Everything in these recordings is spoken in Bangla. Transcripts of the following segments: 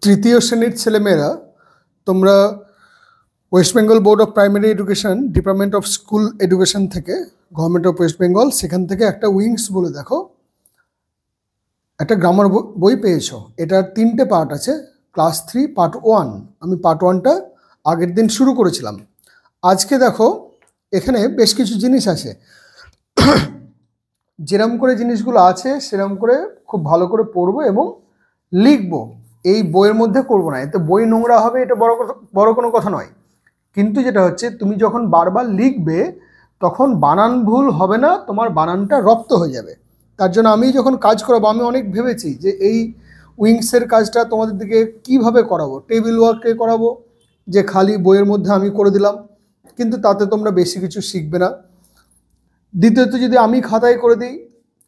তৃতীয় শ্রেণীর ছেলেমেয়েরা তোমরা West Bengal board of primary education department of school education থেকে গভর্নমেন্ট অফ ওয়েস্ট বেঙ্গল সেখান থেকে একটা উইংস বলে দেখো একটা গ্রামার বই পেয়েছো। এটার 3টে পার্ট আছে। Class 3 part 1। আমি পার্ট 1টা আগের দিন শুরু করেছিলাম। আজকে দেখো এখানে বেশ কিছু জিনিস আছে, যেরম করে জিনিসগুলো আছে সেরম করে খুব ভালো করে পড়বো এবং লিখবো। এই বইয়ের মধ্যে করবো না, এতে বই নোংরা হবে, এটা বড় কোনো কথা নয়। কিন্তু যেটা হচ্ছে তুমি যখন বারবার লিখবে তখন বানান ভুল হবে না, তোমার বানানটা রপ্ত হয়ে যাবে। তার জন্য আমি যখন কাজ করাবো আমি অনেক ভেবেছি যে এই উইংসের কাজটা তোমাদের দিকে কিভাবে করাবো। টেবিল ওয়ার্কে করাবো, যে খালি বইয়ের মধ্যে আমি করে দিলাম, কিন্তু তাতে তোমরা বেশি কিছু শিখবে না। দ্বিতীয়ত যদি আমি খাতায় করে দিই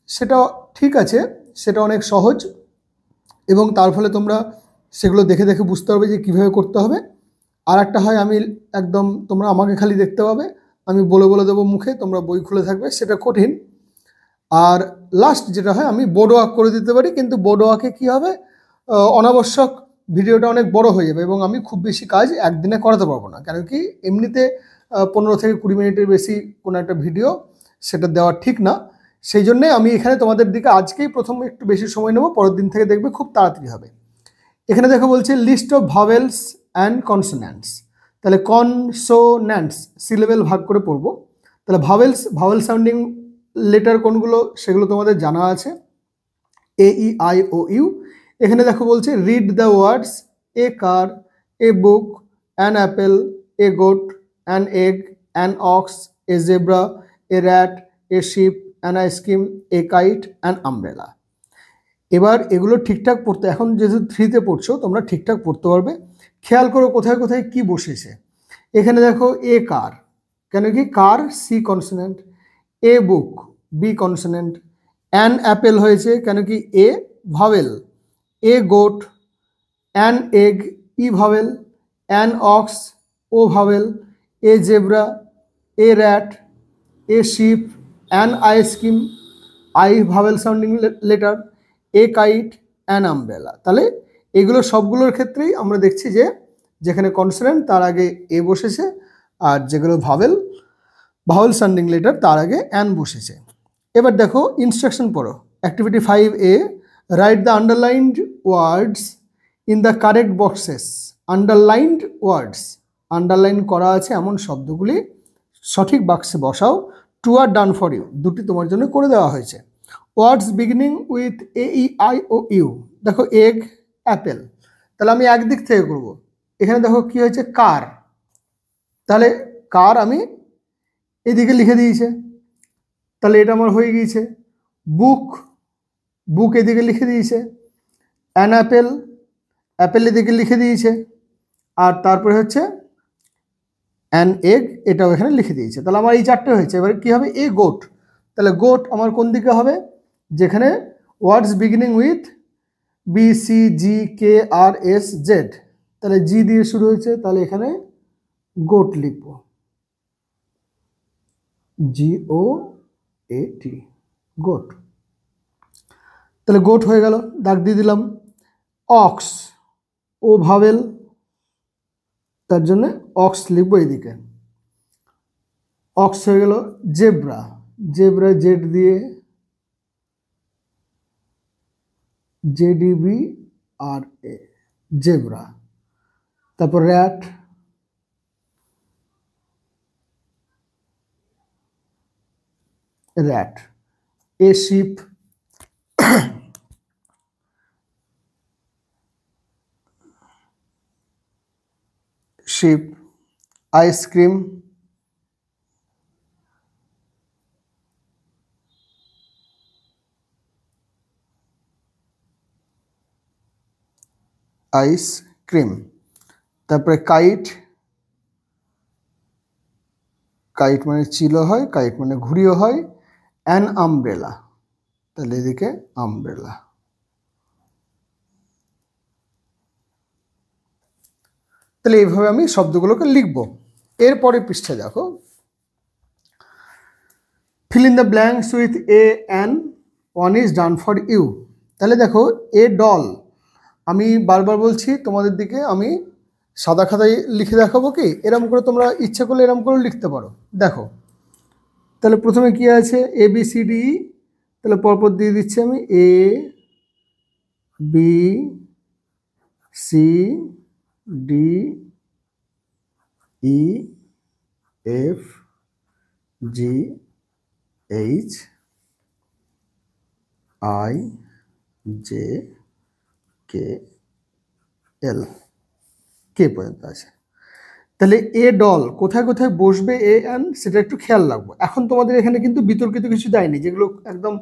সেটা ঠিক আছে, সেটা অনেক সহজ এবং তার ফলে তোমরা সেগুলো দেখে দেখে বুঝতে পারবে যে কীভাবে করতে হবে। আর একটা হয় আমি একদম তোমরা আমাকে খালি দেখতে পাবে, আমি বলে দেবো মুখে, তোমরা বই খুলে থাকবে, সেটা কঠিন। আর লাস্ট যেটা হয় আমি বোর্ড ওয়ার্ক করে দিতে পারি, কিন্তু বোর্ড ওয়ার্কে কী হবে, অনাবশ্যক ভিডিওটা অনেক বড় হয়ে যাবে এবং আমি খুব বেশি কাজ একদিনে করাতে পারবো না। কেন কি এমনিতে 15 থেকে 20 মিনিটের বেশি কোনো একটা ভিডিও সেটা দেওয়া ঠিক না। সেই জন্যে আমি এখানে তোমাদের দিকে আজকেই প্রথম একটু বেশি সময় নেব, পরের দিন থেকে দেখবে খুব তাড়াতাড়ি হবে। এখানে দেখো বলছে লিস্ট অফ ভাওয়েলস অ্যান্ড কনসোন্যান্টস। তাহলে কনসোন্যান্টস সিলেবেল ভাগ করে পড়বো। তাহলে ভাওয়েল সাউন্ডিং লেটার কোনগুলো সেগুলো তোমাদের জানা আছে, এ ই আই ও ইউ। এখানে দেখো বলছে read the words a car, a book, an apple, a goat, an egg, an ox, a zebra, a rat, a sheep, an ice cream, a kite, an umbrella. এবার এগুলো ঠিকঠাক পড়তে, এখন যেহেতু 3তে পড়ছো তোমরা ঠিকঠাক পড়তে পারবে। খেয়াল করো কোথায় কোথায় কি বসেছে। এখানে দেখো এ কার, কেন কি car C consonant, a book B consonant, an apple হয়েছে কেন কি A vowel, a goat, an egg E vowel, an ox O vowel, a zebra, a rat, a sheep, an ice cream I vowel sounding letter, a kite, an umbrella. তাহলে এগুলো সবগুলোর ক্ষেত্রেই আমরা দেখছি যে যেখানে কনসোনেন্ট তার আগে এ বসেছে, আর যেগুলো ভাওয়েল সাউন্ডিং লেটার তার আগে অ্যান বসেছে। এবার দেখো ইনস্ট্রাকশন পড়ো। Activity 5A, write the underlined words in the correct boxes. Underlined words, underline করা আছে এমন শব্দগুলি সঠিক বাক্সে বসাও। Two are done for you, দুটি তোমার জন্য করে দেওয়া হয়েছে। Words beginning with A E I O U, দেখো এগ, অ্যাপেল, তাহলে আমি একদিক থেকে করব। এখানে দেখো কি হয়েছে কার, তাহলে কার আমি এদিকে লিখে দিয়েছে, তাহলে এটা আমার হয়ে গিয়েছে। বুক, বুক এদিকে লিখে দিয়েছে। অ্যান অ্যাপেল, অ্যাপেল এদিকে লিখে দিয়েছে। আর তারপরে হচ্ছে অ্যান এগ, এটাও এখানে লিখে দিয়েছে। তাহলে আমার এই 4টে হয়েছে। এবার কী হবে, এ গোট, তাহলে গোট আমার কোন দিকে হবে, যেখানে words beginning with B C G K R S Z, তাহলে জি দিয়ে শুরু হয়েছে, তাহলে এখানে গোট লিখব, জি ও এ টি, গোট। তাহলে গোট হয়ে গেল, দাগ দিয়ে দিলাম। অক্স, ও ভাওয়েল, তার জন্য অক্স লিখবো এদিকে, অক্স হয়ে গেল। জেব্রা, জেব্রা জেড দিয়ে জেডিবি আর এ, জেব্রা। তারপর rat, rat. A sheep, sheep. Ice cream, ice cream. তারপরে কাইট, কাইট মানে চিলো হয়, কাইট মানে ঘুড়িও হয়। অ্যান আমব্রেলা, তাহলে এদিকে আমব্রেলা। তাহলে এইভাবে আমি শব্দগুলোকে লিখব। এরপরে পৃষ্ঠা দেখো, fill in the blanks with a and one is done for you। তাহলে দেখো এ ডল, আমি বারবার বলছি তোমাদের দিকে, আমি সাদা খাতায় লিখে দেখাবো কি, এরম করে তোমরা ইচ্ছে করলে এরম করে লিখতে পারো। দেখো তাহলে প্রথমে কি আছে, এ বি সি ডি, তাহলে পরপর দিয়ে দিচ্ছি আমি A B C D E F G H I J K L, K পর্যন্ত আছে। তাহলে এ ডল কোথায় কোথায় বসবে এ এন সেটা একটু খেয়াল রাখবো। এখন তোমাদের এখানে কিন্তু বিতর্কিত কিছু দেয়নি, যেগুলো একদম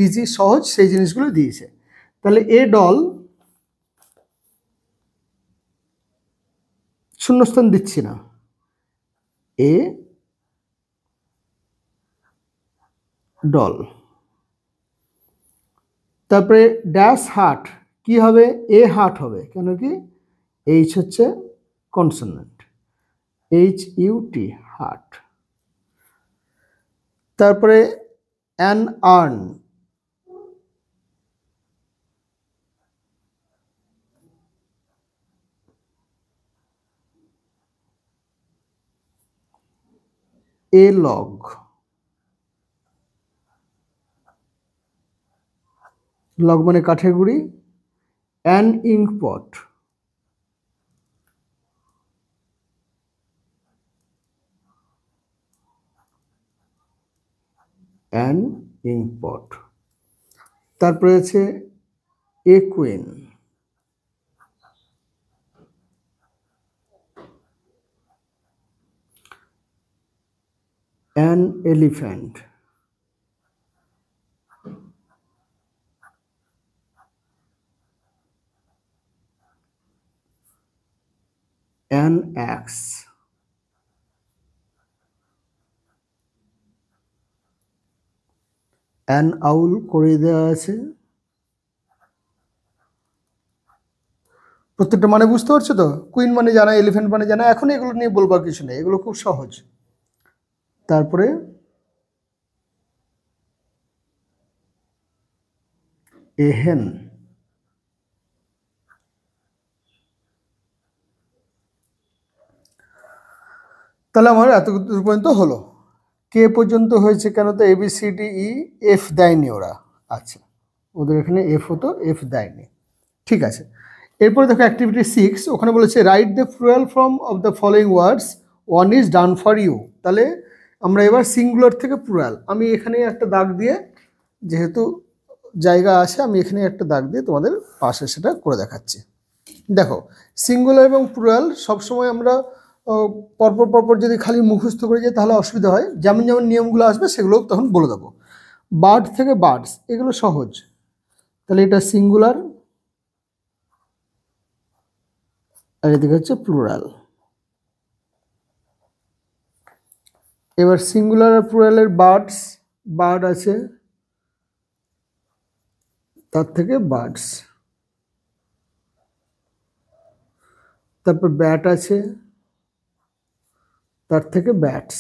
ইজি সহজ সেই জিনিসগুলো দিয়েছে। তাহলে এ ডল শূন্যস্থান দিচ্ছি না, এ ডল। তারপরে ড্যাশ হার্ট কি হবে, এ হার্ট হবে, কেন কি এইচ হচ্ছে consonant, H U T heart. তারপরে an urn, a log, log মানে কাঠের গুঁড়ি, অ্যান ইঙ্কপট, অ্যান ইঙ্কপট। তারপরে আছে a queen, an elephant, an axe, an owl করে দেওয়া আছে। প্রত্যেকটা মানে বুঝতে পারছো তো, কুইন মানে জানা, এলিফ্যান্ট মানে জানা, এখন এগুলো নিয়ে বলবার কিছু নেই, এগুলো খুব সহজ। তারপরে এ হেন, তাহলে আমার এত দূর পর্যন্ত হলো। কে পর্যন্ত হয়েছে কেন, তো A B C D E F দেয়নি ওরা, আচ্ছা ওদের এখানে এফ হতো, এফ দেয়নি, ঠিক আছে। এরপরে দেখো অ্যাক্টিভিটি 6, ওখানে বলেছে write the plural form of the following words, one is done for you. তাহলে আমরা এবার সিঙ্গুলার থেকে প্লুরাল, আমি এখানে একটা দাগ দিয়ে, যেহেতু জায়গা আছে আমি এখানে একটা দাগ দিয়ে তোমাদের পাশে সেটা করে দেখাচ্ছি। দেখো সিঙ্গুলার এবং প্লুরাল সবসময় আমরা পরপর পরপর যদি খালি মুখস্থ করে যাই তাহলে অসুবিধা হয়, যেমন যেমন নিয়মগুলো আসবে সেগুলো তখন বলে দেবো। বার্ড থেকে বার্ডস, এগুলো সহজ, তাহলে এটা সিঙ্গুলার আর এদিকে হচ্ছে প্লুরাল। এবার সিঙ্গুলার আর প্লুরালের বার্ডস, বার্ড আছে তার থেকে বার্ডস, তারপর ব্যাট আছে তার থেকে ব্যাটস,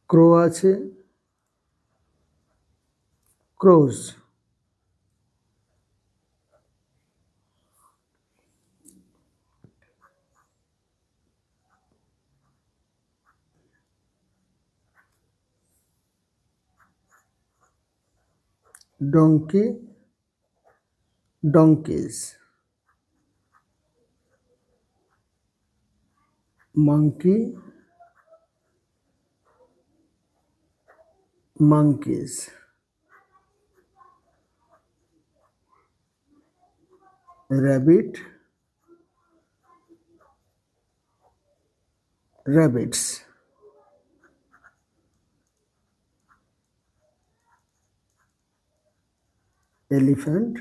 ক্রো আছে ক্রোজ, donkey donkeys, monkey monkeys, rabbit rabbits, elephant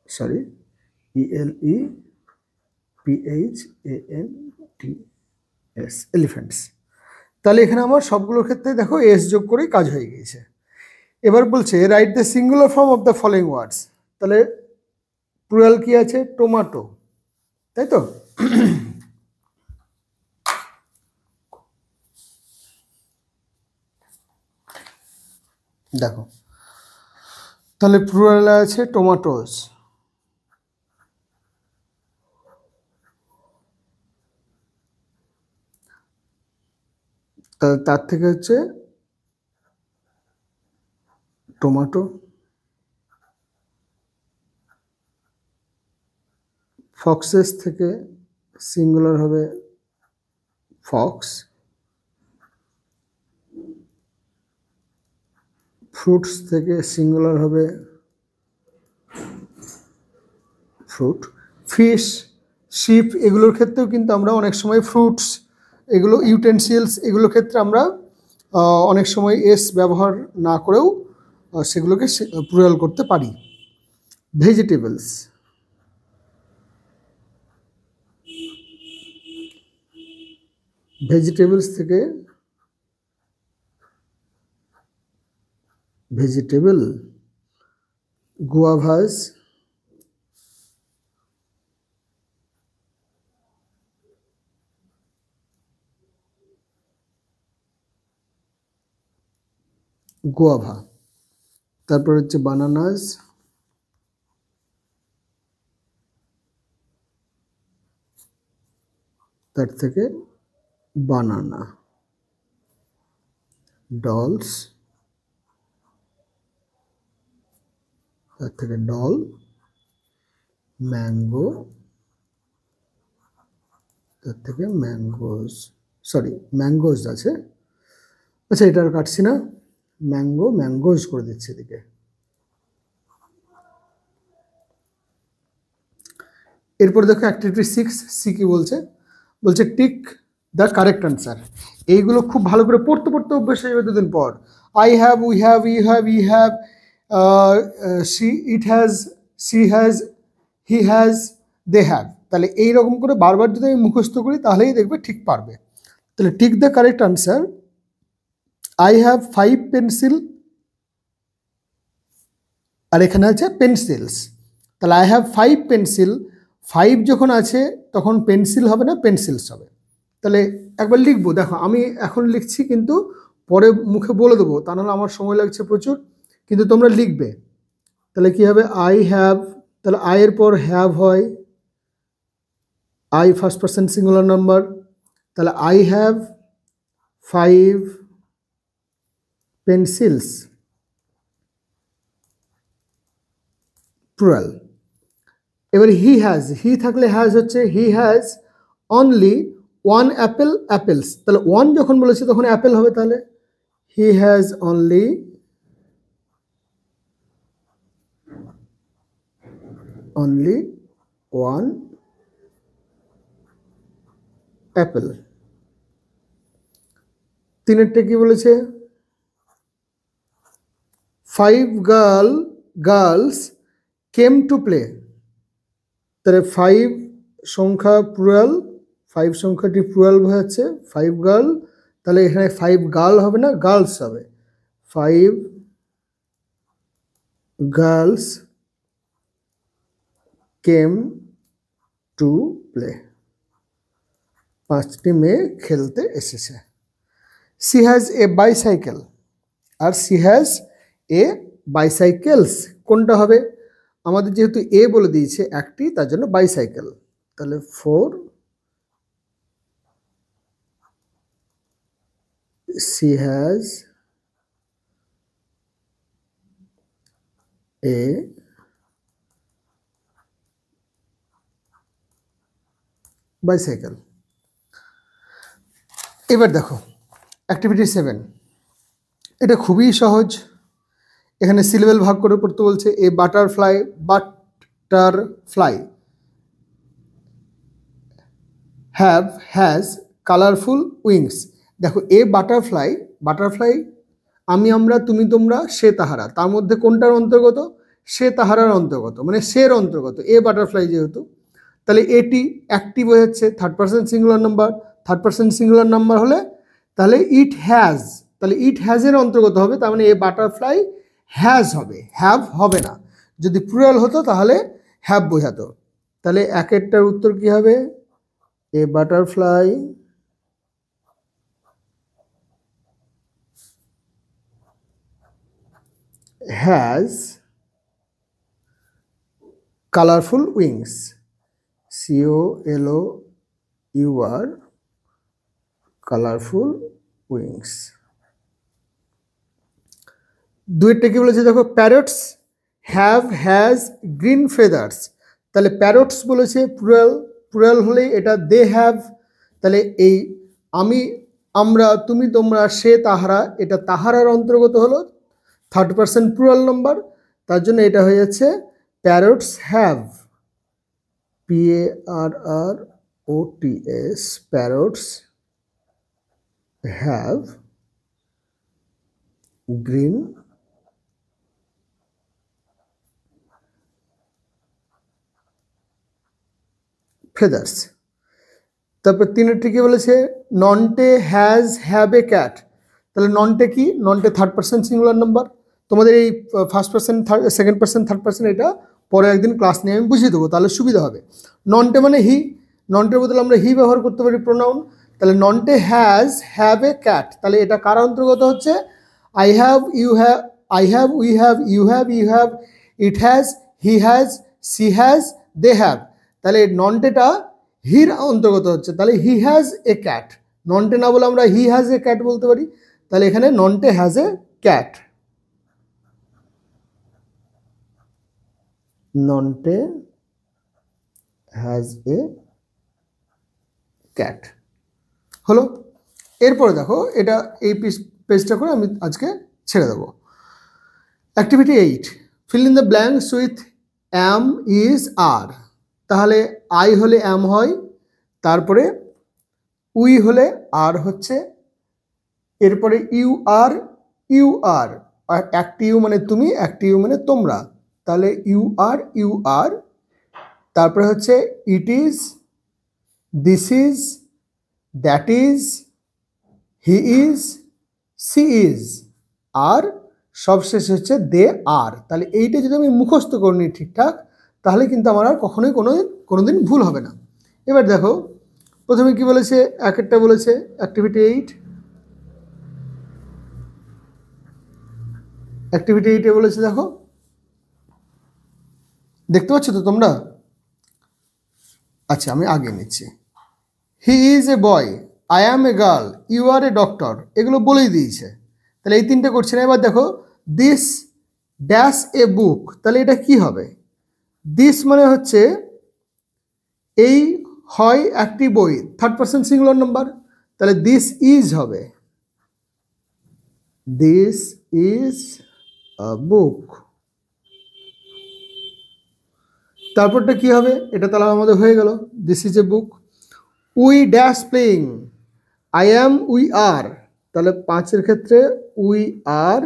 sorry ELEPHANTS elephants। তাহলে এখানে আমার সবগুলোর ক্ষেত্রে দেখো এস যোগ করেই কাজ হয়ে গিয়েছে। এবার বলছে write the singular form of the following ওয়ার্ডস, তাহলে প্লুরাল কি আছে, টোমাটো, তাই তো। দেখো তাহলে প্লুরালে আছে টমেটোস, তার থেকে হচ্ছে টমেটো। ফক্সেস থেকে সিঙ্গুলার হবে ফক্স। ফ্রুটস থেকে সিঙ্গুলার হবে ফ্রুট। ফিশ, শিপ এগুলোর ক্ষেত্রেও কিন্তু আমরা অনেক সময় ফ্রুটস এগুলো ইউটেন্সিলস এগুলোর ক্ষেত্রে আমরা অনেক সময় এস ব্যবহার না করেও সেগুলোকে প্লুরাল করতে পারি। ভেজিটেবলস, ভেজিটেবলস থেকে ভেজিটেবল। গুয়াভাস, গুয়াভা। তারপর হচ্ছে বানানাস, তার থেকে বানানা। ডলস, তার থেকে ডল। ম্যাঙ্গো, তার থেকে ম্যাঙ্গোজ, সরি ম্যাঙ্গোজ আছে। আচ্ছা এটা আর কাটছি না, ম্যাঙ্গো ম্যাঙ্গোজ করে দিচ্ছি এদিকে। এরপর দেখো অ্যাক্টিভিটি 6 সি কি বলছে, বলছে টিক দ্য কারেক্ট আনসার। এইগুলো খুব ভালো করে পড়তে পড়তে অভ্যেস হয়ে যাবে দুদিন পর। I have, we have, you have, he have, she it has, she has, he has, they have. তাহলে এইরকম করে বারবার যদি আমি মুখস্থ করি তাহলেই দেখবে ঠিক পারবে। তাহলে tick the correct answer. I have 5 pencil, আর এখানে আছে পেন্সিলস। তাহলে আই হ্যাভ 5 পেন্সিল, 5 যখন আছে তখন পেন্সিল হবে না, পেন্সিলস হবে। তাহলে একবার লিখবো, দেখো আমি এখন লিখছি কিন্তু পরে মুখে বলে দেবো, তা নাহলে আমার সময় লাগছে প্রচুর, কিন্তু তোমরা লিখবে। তাহলে কি হবে, আই হ্যাভ, তাহলে আই এর পর হ্যাভ হয়, I first person singular number. তাহলে আই হ্যাভ 5 পেন্সিলস, প্লুরাল। এবার হি হ্যাজ, হি থাকলে হ্যাজ হচ্ছে he has only 1 apple, apples. তাহলে 1 যখন বলেছে তখন অ্যাপেল হবে। তাহলে he has only only 1 apple. তিনেরটা কি বলেছে, 5 গার্লস কেম টু প্লে। তাহলে 5 সংখ্যা প্লুরাল, 5 সংখ্যাটি প্লুরাল বোঝাচ্ছে 5 গার্ল। তাহলে এখানে 5 গার্ল হবে না, গার্লস হবে। 5 গার্লস কেম টু প্লে, 5টি মেয়ে খেলতে এসেছে। সি হ্যাজ এ বাইসাইকেল, আর সি হ্যাজ এ বাইসাইকেলস কোনটা হবে, আমাদের যেহেতু এ বলে দিয়েছে একটি, তার জন্য বাইসাইকেল। তাহলে 4 সি হ্যাজ এ বাইসাইকেল। এবার দেখো অ্যাক্টিভিটি 7, এটা খুবই সহজ। এখানে সিলেবেল ভাগ করে পড়তে বলছে। এ butterfly, butterfly have, has colourful wings. দেখো এ বাটারফ্লাই, বাটারফ্লাই আমি, আমরা, তুমি, তোমরা, সে, তাহারা, তার মধ্যে কোনটার অন্তর্গত, সে তাহারার অন্তর্গত, মানে সের অন্তর্গত এ বাটারফ্লাই যেহেতু। তাহলে এটি একটি বোঝাচ্ছে, third person singular number. Third person singular number হলে তাহলে ইট হ্যাজ, তাহলে ইট হ্যাজের অন্তর্গত হবে। তার মানে এ বাটারফ্লাই হ্যাজ হবে, হ্যাভ হবে না। যদি প্লুরাল হতো তাহলে হ্যাভ বোঝাতো। তাহলে একেরটার উত্তর কি হবে, এ butterfly has colorful wings. COLOUR colorful wings. দুইটা কি বলেছে দেখো, parrots have has green feathers. তাহলে প্যারটস বলেছে প্লুরাল, প্লুরাল হলে এটা দে হ্যাভ। তাহলে এই আমি, আমরা, তুমি, তোমরা, সে, তাহারা, এটা তাহারার অন্তর্গত হলো, থার্ড পারসন প্লুরাল নাম্বার, তার জন্য এটা হয়ে যাচ্ছে parrots have, PARROTS, parrots have green feathers. তারপর তিনেরটি কি বলেছে, Nonte has have a cat. তাহলে নন্টে কি, Nonte third person singular number. তোমাদের এই first person, second person, third person এটা পরে একদিন ক্লাস নিয়ে আমি বুঝিয়ে দেবো, তাহলে সুবিধা হবে। নন্টে মানে হি, নন্টের বদলে আমরা হি ব্যবহার করতে পারি প্রোনাউন। তাহলে Nonte has have a cat, তাহলে এটা কার অন্তর্গত হচ্ছে, I have, you have, I have, we have, you have, it has, he has, she has, they have. তাহলে নন্টেটা হির অন্তর্গত হচ্ছে, তাহলে he has a cat. Nonte না বলে আমরা হি হ্যাজ এ ক্যাট বলতে পারি, তাহলে এখানে Nonte has a cat, Nonte has a cat হলো। এরপরে দেখো, এটা এই পেজটা করে আমি আজকে ছেড়ে দেবো। Activity 8, fill in the blanks with am, is, are. তাহলে আই হলে অ্যাম হয়, তারপরে উই হলে আর হচ্ছে, এরপরে ইউ আর, আর একটি ইউ মানে তুমি, একটি ইউ মানে তোমরা, তাহলে ইউ আর, তারপরে হচ্ছে it is, this is, that is, he is, she is, আর সবশেষে হচ্ছে দে আর। তাহলে এইটা যদি আমি মুখস্থ করে নিই ঠিকঠাক, তাহলে কিন্তু আমার আর কখনোই কোনোদিন ভুল হবে না। এবার দেখো, প্রথমে কি বলেছে, একটা বলেছে অ্যাক্টিভিটি 8, অ্যাক্টিভিটি 8 বলেছে, দেখো দেখতে পাচ্ছ তো তোমরা? আচ্ছা, আমি আগে নিচ্ছি। He is a boy, I am a girl, you are a doctor, এগুলো বলেই দিয়েছে। তাহলে এই তিনটে করছে না। এবার দেখো, দিস ড্যাশ এ বুক, তাহলে এটা কি হবে? দিস মানে হচ্ছে এই হয় একটি বই, থার্ড পারসন সিঙ্গুলার নাম্বার, তাহলে দিস ইজ হবে, দিস ইজ আ বুক। তারপরটা কি হবে, এটা তাহলে আমাদের হয়ে গেল, this is a book. We dash playing, I am, we are, তাহলে 5 ক্ষেত্রে উই আর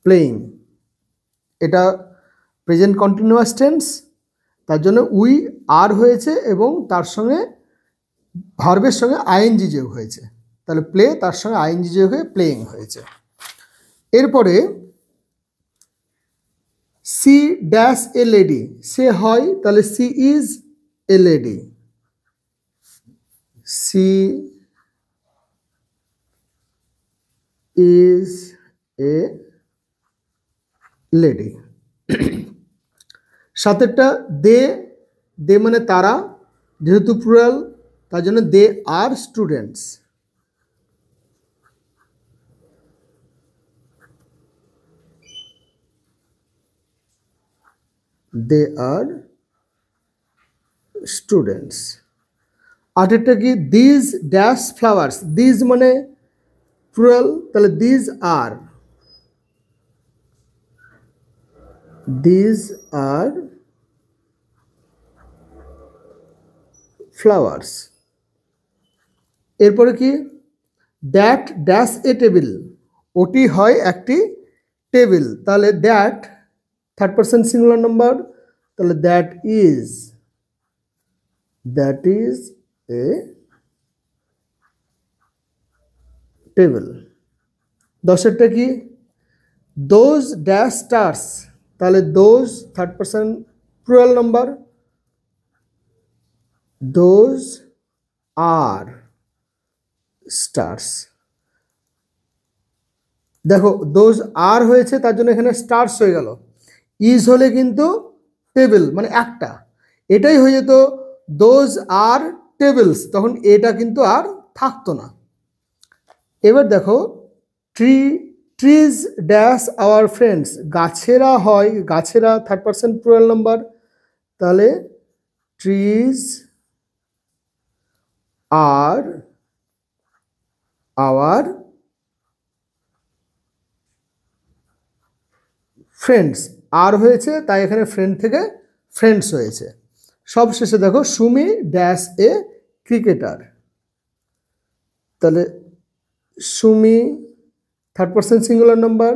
প্লেইং, এটা প্রেজেন্ট কন্টিনিউয়াস টেন্স, তার জন্য উই আর হয়েছে এবং তার সঙ্গে ভার্বের সঙ্গে আইএনজি যোগ হয়েছে, তাহলে প্লে তার সঙ্গে আইএনজি যোগ হয়ে প্লেইং হয়েছে। এরপরে সি ড্যাশ এ লেডি, সে হয়, তাহলে she is a lady, she is a lady. সাতেরটা দে মানে তারা, যেহেতু প্লুরাল তার জন্য দে আর স্টুডেন্টস, দে আর স্টুডেন্টস। আটেরটা কি, দিজ ড্যাশ ফ্লাওয়ার্স, দিজ মানে প্লুরাল, তাহলে দিজ আর ফ্লাওয়ার্স। এরপরে কি, দ্যাট ড্যাশ এ টেবিল, ওটি হয় একটি টেবিল, তাহলে that third person singular number, তাহলে দ্যাট ইজ এ টেবিল। 10এরটা কি, দোজ ড্যাশ স্টার্স, তাহলে those third person plural number, those are stars. দেখো দোজ আর হয়েছে তার জন্য এখানে স্টার্স হয়ে গেল। ইজ হলে কিন্তু টেবিল মানে একটা, এটাই হয়ে যেত দোজ আর টেবিলস, তখন এটা কিন্তু আর থাকতো না। এবার দেখো ট্রিজ ড্যাশ আওয়ার ফ্রেন্ডস, গাছেরা হয়, গাছেরা থার্ড পারসন প্লুরাল নাম্বার, তাহলে ট্রিজ আর আওয়ার ফ্রেন্ডস, আর হয়েছে তাই এখানে ফ্রেন্ড থেকে ফ্রেন্ডস হয়েছে। সব শেষে দেখো সুমি ড্যাশ এ ক্রিকেটার, তাহলে Sumi third person singular number,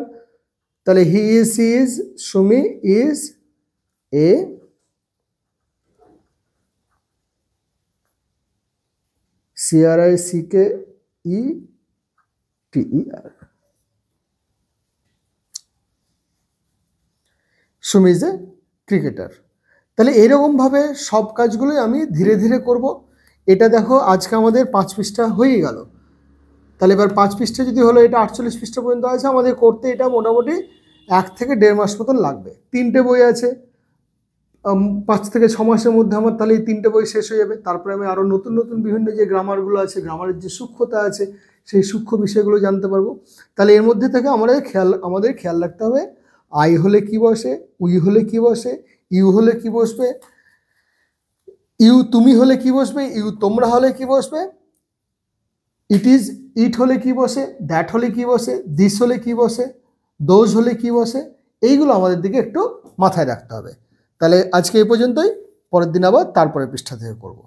তাহলে he is she is Sumi is a CRICKETER, Sumi is a cricketer. তাহলে এইরকমভাবে সব কাজগুলোই আমি ধীরে ধীরে করব। এটা দেখো আজকে আমাদের 5 পৃষ্ঠা হয়ে গেল, তাহলে এবার 5 পৃষ্ঠা যদি হলো, এটা 48 পৃষ্ঠা পর্যন্ত আছে আমাদের করতে, এটা মোটামুটি 1 থেকে 1.5 মাস মতন লাগবে। 3টে বই আছে, 5 থেকে 6 মাসের মধ্যে আমার তাহলে এই 3টে বই শেষ হয়ে যাবে। তারপরে আমি আরও নতুন নতুন বিভিন্ন যে গ্রামারগুলো আছে, গ্রামারের যে সূক্ষ্মতা আছে, সেই সূক্ষ্ম বিষয়গুলো জানতে পারবো। তাহলে এর মধ্যে থেকে আমাদের খেয়াল রাখতে হবে আই হলে কি বসে, উই হলে কি বসে, ইউ হলে কি বসবে, ইউ তুমি হলে কি বসবে, ইউ তোমরা হলে কি বসবে, ইট হলে কি বসে, দ্যাট হলে কি বসে, দিস হলে কি বসে, দোজ হলে কি বসে, এইগুলো আমাদের দিকে একটু মাথায় রাখতে হবে। তাহলে আজকে এই পর্যন্তই, পরের দিন আবার তারপরে পৃষ্ঠা থেকে করব।